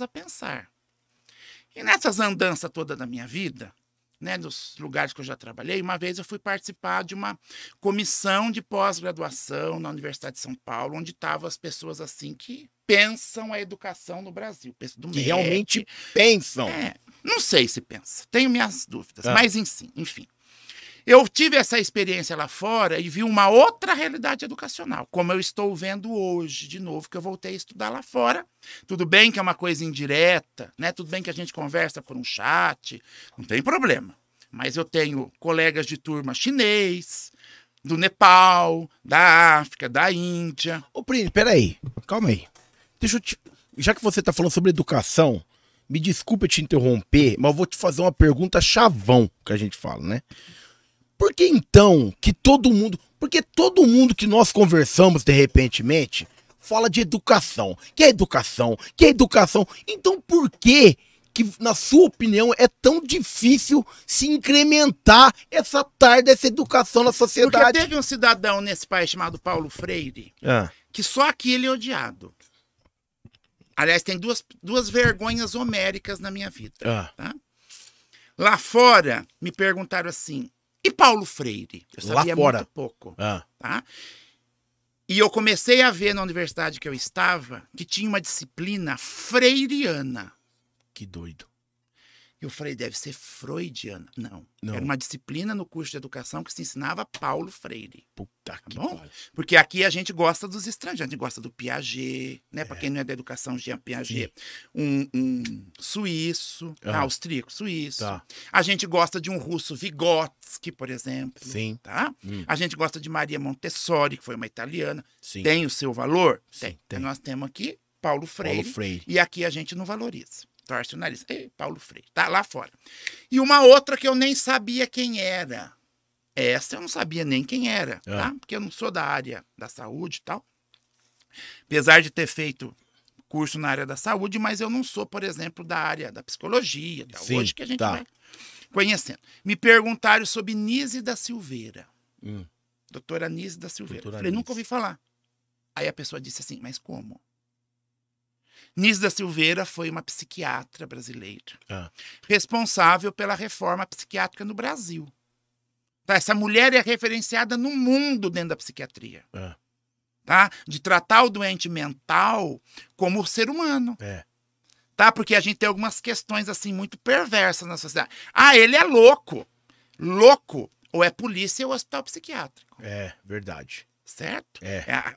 a pensar. E nessas andanças toda da minha vida, né, dos lugares que eu já trabalhei, uma vez eu fui participar de uma comissão de pós-graduação na Universidade de São Paulo, onde estavam as pessoas assim que pensam a educação no Brasil, do Que MEC. realmente pensam. Não sei se pensa, tenho minhas dúvidas, Ah. mas enfim. Eu tive essa experiência lá fora e vi uma outra realidade educacional, como eu estou vendo hoje, de novo, que eu voltei a estudar lá fora. Tudo bem que é uma coisa indireta, né? Tudo bem que a gente conversa por um chat, não tem problema. Mas eu tenho colegas de turma chinês, do Nepal, da África, da Índia. Ô, Príncipe, peraí, calma aí. Deixa eu te... Já que você tá falando sobre educação, me desculpa te interromper, mas eu vou te fazer uma pergunta chavão, que a gente fala, né? Por que então que todo mundo... Porque todo mundo que nós conversamos, de repentemente, fala de educação. Que é educação, que é educação. Então por que, na sua opinião, é tão difícil se incrementar essa tarde dessa educação na sociedade? Porque teve um cidadão nesse país chamado Paulo Freire, que só aqui ele é odiado. Aliás, tem duas vergonhas homéricas na minha vida. Tá? Lá fora, me perguntaram assim, e Paulo Freire? Eu sabia muito pouco. Tá? E eu comecei a ver na universidade que eu estava que tinha uma disciplina freiriana. Que doido. Eu falei, deve ser freudiana. Não. Era uma disciplina no curso de educação que se ensinava Paulo Freire. Puta que bom? Porque aqui a gente gosta dos estrangeiros, a gente gosta do Piaget, né? Para quem não é da educação, Jean Piaget, um suíço, austríaco, suíço. A gente gosta de um russo, Vygotsky, por exemplo. Sim. Tá? A gente gosta de Maria Montessori, que foi uma italiana. Sim. Tem o seu valor? Sim, tem. Nós temos aqui Paulo Freire. E aqui a gente não valoriza. Torce o nariz. Ei, Paulo Freire. Tá lá fora. E uma outra que eu nem sabia quem era. Essa eu não sabia nem quem era, tá? Porque eu não sou da área da saúde e tal. Apesar de ter feito curso na área da saúde, mas eu não sou, por exemplo, da área da psicologia. Tal. Sim, hoje que a gente vai conhecendo. Me perguntaram sobre Nise da Silveira. Doutora Nise da Silveira. Falei, nunca ouvi falar. Aí a pessoa disse assim, mas como? Nise da Silveira foi uma psiquiatra brasileira, responsável pela reforma psiquiátrica no Brasil. Tá? Essa mulher é referenciada no mundo dentro da psiquiatria. Tá? De tratar o doente mental como ser humano. Tá? Porque a gente tem algumas questões assim muito perversas na sociedade. Ah, ele é louco. Louco ou é polícia ou hospital psiquiátrico. É, verdade. Certo?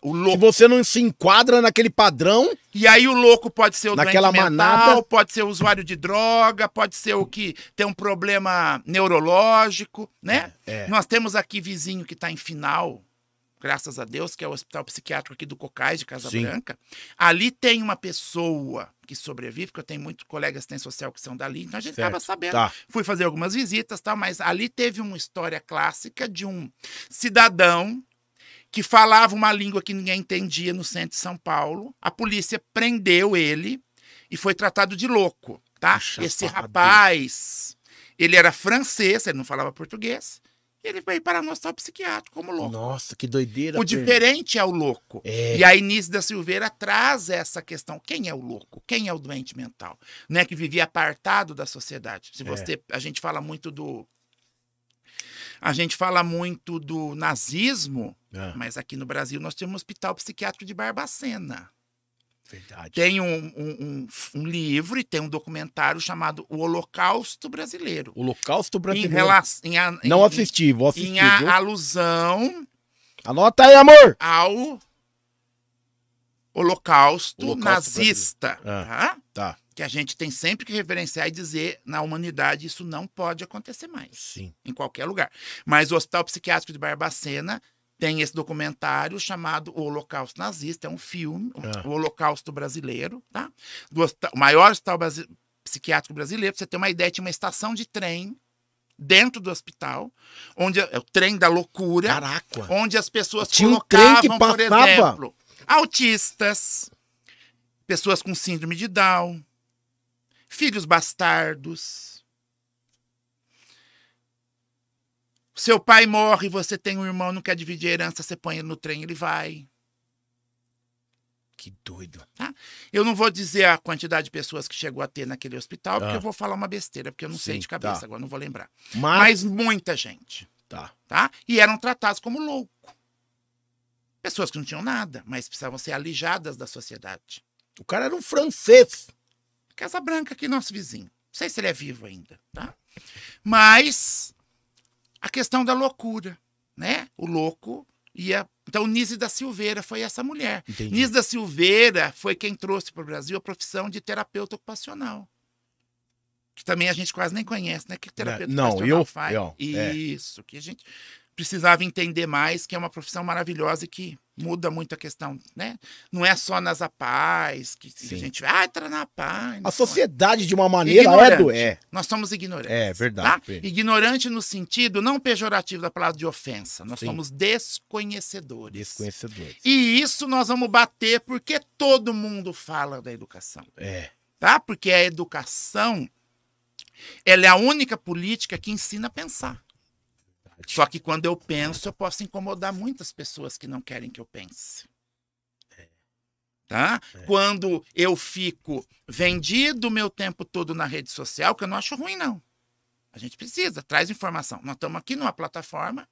O louco. Se você não se enquadra naquele padrão... E aí o louco pode ser o naquela doente mental, pode ser o usuário de droga, pode ser o que tem um problema neurológico, né? Nós temos aqui vizinho que está em final, graças a Deus, que é o Hospital Psiquiátrico aqui do Cocais, de Casa Branca. Ali tem uma pessoa que sobrevive, porque eu tenho muitos colegas de assistência social que são dali, então a gente estava sabendo. Fui fazer algumas visitas, tal, mas ali teve uma história clássica de um cidadão que falava uma língua que ninguém entendia no centro de São Paulo. A polícia prendeu ele e foi tratado de louco, tá? Puxa, esse rapaz, ele era francês, ele não falava português, e ele veio para o hospital psiquiátrico como louco. Nossa, que doideira. O diferente é o louco. E a Nise da Silveira traz essa questão. Quem é o louco? Quem é o doente mental? Né? Que vivia apartado da sociedade. Se você, a gente fala muito do... A gente fala muito do nazismo, mas aqui no Brasil nós temos um hospital psiquiátrico de Barbacena. Verdade. Tem um livro e tem um documentário chamado O Holocausto Brasileiro. Holocausto Brasileiro. Não assisti, vou assistir. Em alusão... Anota aí, amor! Ao Holocausto nazista. Tá? Que a gente tem sempre que reverenciar e dizer, na humanidade, isso não pode acontecer mais. Sim. Em qualquer lugar. Mas o Hospital Psiquiátrico de Barbacena tem esse documentário chamado O Holocausto Nazista, é um filme, o Holocausto Brasileiro, tá? O maior hospital psiquiátrico brasileiro, pra você ter uma ideia, tinha uma estação de trem dentro do hospital, onde é o trem da loucura. Caraca. Onde as pessoas tinha colocavam, um trem que por exemplo, autistas, pessoas com síndrome de Down, filhos bastardos. Seu pai morre, você tem um irmão, não quer dividir a herança, você põe ele no trem, ele vai. Que doido. Tá? Eu não vou dizer a quantidade de pessoas que chegou a ter naquele hospital, porque eu vou falar uma besteira, porque eu não sei de cabeça, agora não vou lembrar. Mas muita gente. Tá? E eram tratados como louco. Pessoas que não tinham nada, mas precisavam ser alijadas da sociedade. O cara era um francês. Casa Branca aqui, nosso vizinho. Não sei se ele é vivo ainda, tá? Mas a questão da loucura, né? O louco ia... Então, Nise da Silveira foi essa mulher. Entendi. Nise da Silveira foi quem trouxe para o Brasil a profissão de terapeuta ocupacional. Que também a gente quase nem conhece, né? Que terapeuta ocupacional faz. Isso, que a gente precisava entender mais, que é uma profissão maravilhosa e que muda muito a questão, né? Não é só nas APAES, que a gente vai, entra na APAE. A sociedade, de uma maneira, Nós somos ignorantes. É verdade. Tá? Ignorante no sentido não pejorativo da palavra de ofensa. Nós somos desconhecedores. Desconhecedores. E isso nós vamos bater porque todo mundo fala da educação. Tá? Porque a educação, ela é a única política que ensina a pensar. Só que quando eu penso, eu posso incomodar muitas pessoas que não querem que eu pense. Tá? Quando eu fico vendido o meu tempo todo na rede social, que eu não acho ruim, não. A gente precisa, traz informação. Nós estamos aqui numa plataforma,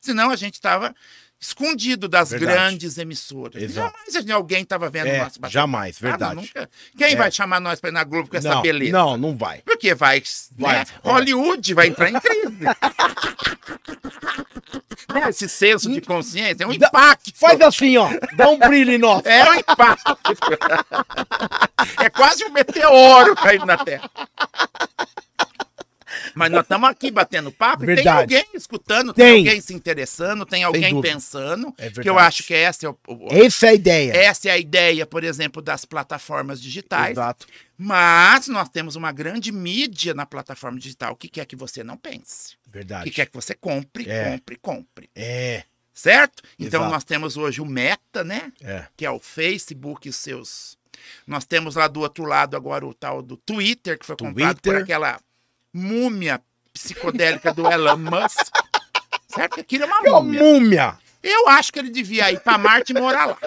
senão a gente estava escondido das grandes emissoras. Jamais alguém estava vendo o nosso bate-papo. Jamais, verdade. Nunca. Quem vai chamar nós para ir na Globo com essa beleza? Não vai. Porque vai. Né? Hollywood vai entrar em crise. Esse senso de consciência é um impacto. Faz assim, ó. Dá um brilho em nós. É um impacto. É quase um meteoro caindo na Terra. Mas nós estamos aqui batendo papo e tem alguém escutando, tem alguém se interessando, tem alguém pensando, que eu acho que essa é a ideia. Essa é a ideia, por exemplo, das plataformas digitais. Exato. Mas nós temos uma grande mídia na plataforma digital que quer que você não pense. Verdade. Que quer que você compre. Certo? Então nós temos hoje o Meta, né? Que é o Facebook e os seus... Nós temos lá do outro lado agora o tal do Twitter, que foi comprado por aquela múmia psicodélica do Elon Musk. Certo? Aquilo é uma múmia. Eu acho que ele devia ir para Marte e morar lá.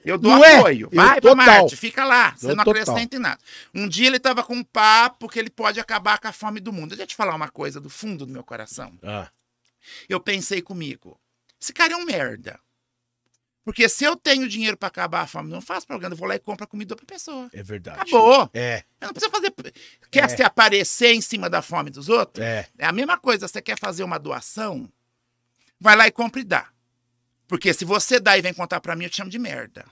Eu dou apoio. Vai para Marte, fica lá. Você não acrescenta em nada. Um dia ele estava com um papo que ele pode acabar com a fome do mundo. Deixa eu te falar uma coisa do fundo do meu coração. Eu pensei comigo, esse cara é um merda. Porque se eu tenho dinheiro para acabar a fome, não faço propaganda, eu vou lá e compro a comida para pessoa. É verdade. Acabou. Eu não preciso fazer... Quer se aparecer em cima da fome dos outros? É a mesma coisa. Você quer fazer uma doação? Vai lá e compra e dá. Porque se você dá e vem contar para mim, eu te chamo de merda.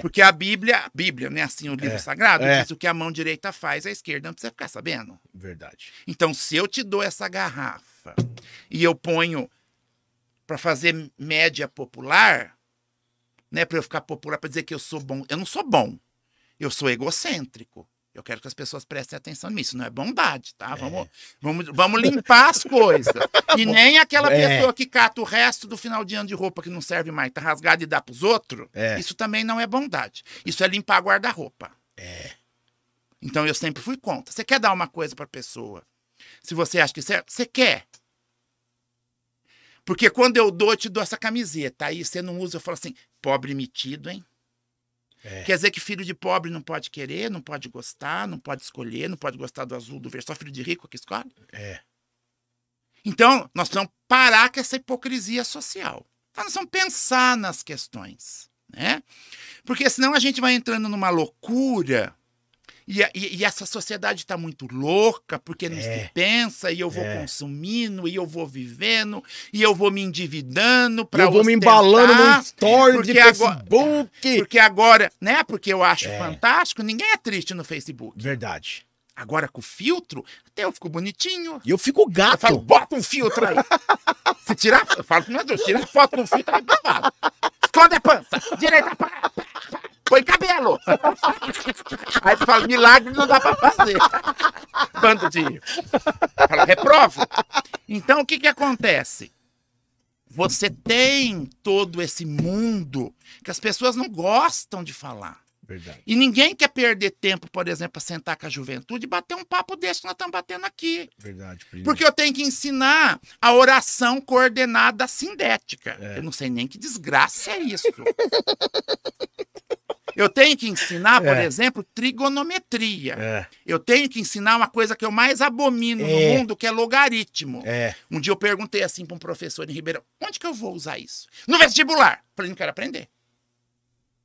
Porque a Bíblia, né, assim, o livro sagrado, diz o que a mão direita faz, a esquerda não precisa ficar sabendo. Verdade. Então, se eu te dou essa garrafa e eu ponho para fazer média popular, né, para eu ficar popular, para dizer que eu sou bom. Eu não sou bom. Eu sou egocêntrico. Eu quero que as pessoas prestem atenção nisso. Isso não é bondade, tá? Vamos limpar as coisas. E nem aquela pessoa que cata o resto do final de ano de roupa que não serve mais, tá rasgado e dá pros outros. Isso também não é bondade. Isso é limpar guarda-roupa. Então eu sempre fui contra. Você quer dar uma coisa pra pessoa? Se você acha que você quer. Porque quando eu dou, eu te dou essa camiseta. Aí você não usa, eu falo assim, pobre metido, hein? Quer dizer que filho de pobre não pode querer, não pode gostar, não pode escolher, não pode gostar do azul, do verde. Só filho de rico que escolhe? Então, nós precisamos parar com essa hipocrisia social. Então, nós vamos pensar nas questões, né? Porque senão a gente vai entrando numa loucura... E essa sociedade está muito louca, porque não se pensa, e eu vou consumindo, e eu vou vivendo, e eu vou me endividando para eu vou me embalando no story de Facebook. Porque agora, né? Porque eu acho fantástico, ninguém é triste no Facebook. Verdade. Agora com o filtro, até eu fico bonitinho. E eu fico gato. Eu falo, bota um filtro aí. Se tirar, eu falo, meu Deus, tira foto com filtro aí, provado. Esconde a pança, direita para... Põe cabelo. Aí tu fala, milagre não dá pra fazer. Bando de... Fala, reprovo. Então, o que que acontece? Você tem todo esse mundo que as pessoas não gostam de falar. Verdade. E ninguém quer perder tempo, por exemplo, para sentar com a juventude e bater um papo desse que nós estamos batendo aqui. Verdade, primo. Porque eu tenho que ensinar a oração coordenada sindética. Eu não sei nem que desgraça é isso. Eu tenho que ensinar, por exemplo, trigonometria. Eu tenho que ensinar uma coisa que eu mais abomino no mundo, que é logaritmo. Um dia eu perguntei assim para um professor em Ribeirão, onde que eu vou usar isso? No vestibular. Falei, não quero aprender.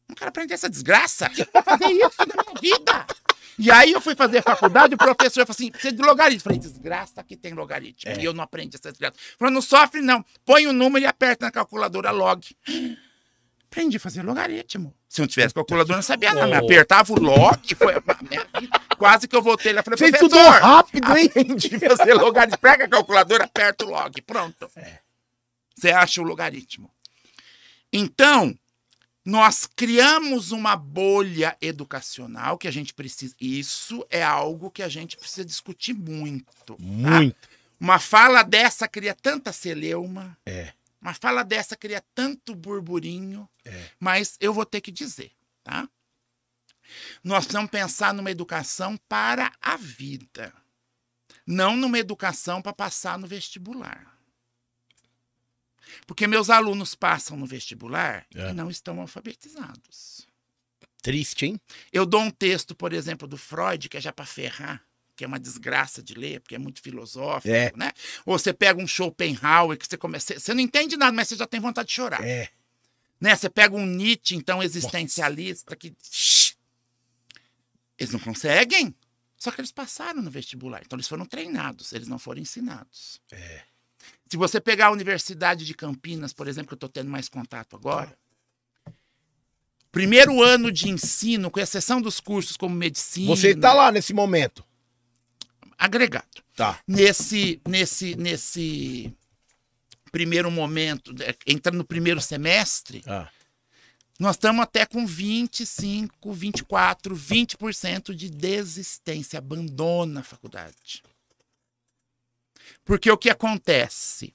Não quero aprender essa desgraça. Eu vou fazer isso na minha vida. E aí eu fui fazer faculdade, o professor falou assim, precisa de logaritmo. Falei, desgraça que tem logaritmo. E eu não aprendi essa desgraça. Falei, não sofre não. Põe o número e aperta na calculadora log. Aprendi a fazer logaritmo. Se não tivesse calculadora, eu não sabia nada. Mas apertava o log, foi quase que eu voltei lá. Falei, você estudou rápido, hein? Aprendi a fazer logaritmo. Pega a calculadora, aperta o log. Pronto. Você acha o logaritmo. Então, nós criamos uma bolha educacional que a gente precisa... Isso é algo que a gente precisa discutir muito. Muito. Tá? Uma fala dessa cria tanta celeuma. Uma fala dessa cria tanto burburinho. Mas eu vou ter que dizer, tá? Nós precisamos pensar numa educação para a vida. Não numa educação para passar no vestibular. Porque meus alunos passam no vestibular e não estão alfabetizados. Triste, hein? Eu dou um texto, por exemplo, do Freud, que é já para ferrar, que é uma desgraça de ler, porque é muito filosófico, né? Ou você pega um Schopenhauer, que você começa... Você não entende nada, mas você já tem vontade de chorar. Né? Você pega um Nietzsche, então, existencialista, que... Eles não conseguem. Só que eles passaram no vestibular. Então, eles foram treinados, eles não foram ensinados. Se você pegar a Universidade de Campinas, por exemplo, que eu estou tendo mais contato agora, primeiro ano de ensino, com exceção dos cursos como medicina... Você está lá nesse momento. Agregado. Tá. Nesse primeiro momento, entrando no primeiro semestre, nós estamos até com 25, 24, 20% de desistência, abandona a faculdade. Porque o que acontece?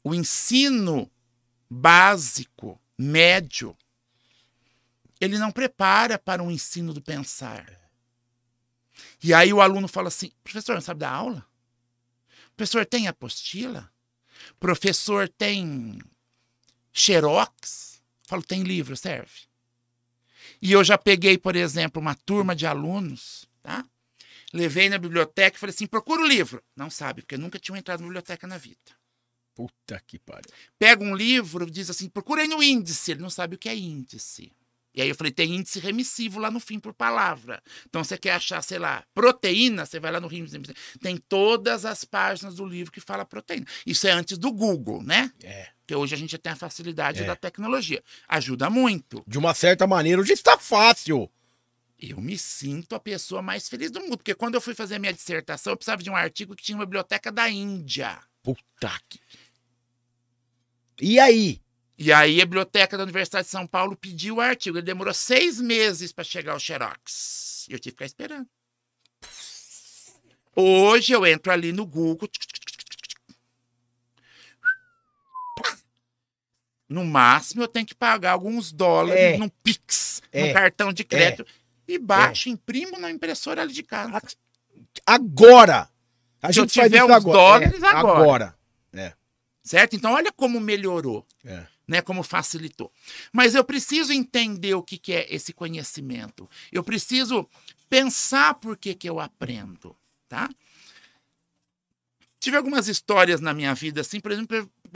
O ensino básico, médio, ele não prepara para um ensino do pensar. E aí o aluno fala assim, professor, não sabe dar aula? Professor, tem apostila? Professor, tem xerox? Falo, tem livro, serve. E eu já peguei, por exemplo, uma turma de alunos, tá? Levei na biblioteca e falei assim, procura o livro. Não sabe, porque nunca tinham entrado na biblioteca na vida. Puta que pariu. Pega um livro, diz assim, procura aí no índice. Ele não sabe o que é índice. E aí eu falei, tem índice remissivo lá no fim por palavra. Então você quer achar, sei lá, proteína, você vai lá no índice. Tem todas as páginas do livro que fala proteína. Isso é antes do Google, né? Porque hoje a gente tem a facilidade da tecnologia. Ajuda muito. De uma certa maneira, hoje está fácil. Eu me sinto a pessoa mais feliz do mundo. Porque quando eu fui fazer a minha dissertação, eu precisava de um artigo que tinha uma biblioteca da Índia. Puta que... E aí? E aí a biblioteca da Universidade de São Paulo pediu o artigo. Ele demorou 6 meses para chegar ao xerox. E eu tive que ficar esperando. Hoje eu entro ali no Google. No máximo eu tenho que pagar alguns dólares num Pix, num cartão de crédito. E baixo, imprimo na impressora ali de casa. Agora! A Se eu gente faz tiver isso uns dólares, agora. Certo? Então olha como melhorou. Né, como facilitou. Mas eu preciso entender o que é esse conhecimento. Eu preciso pensar por que eu aprendo, tá? Tive algumas histórias na minha vida, assim, por exemplo,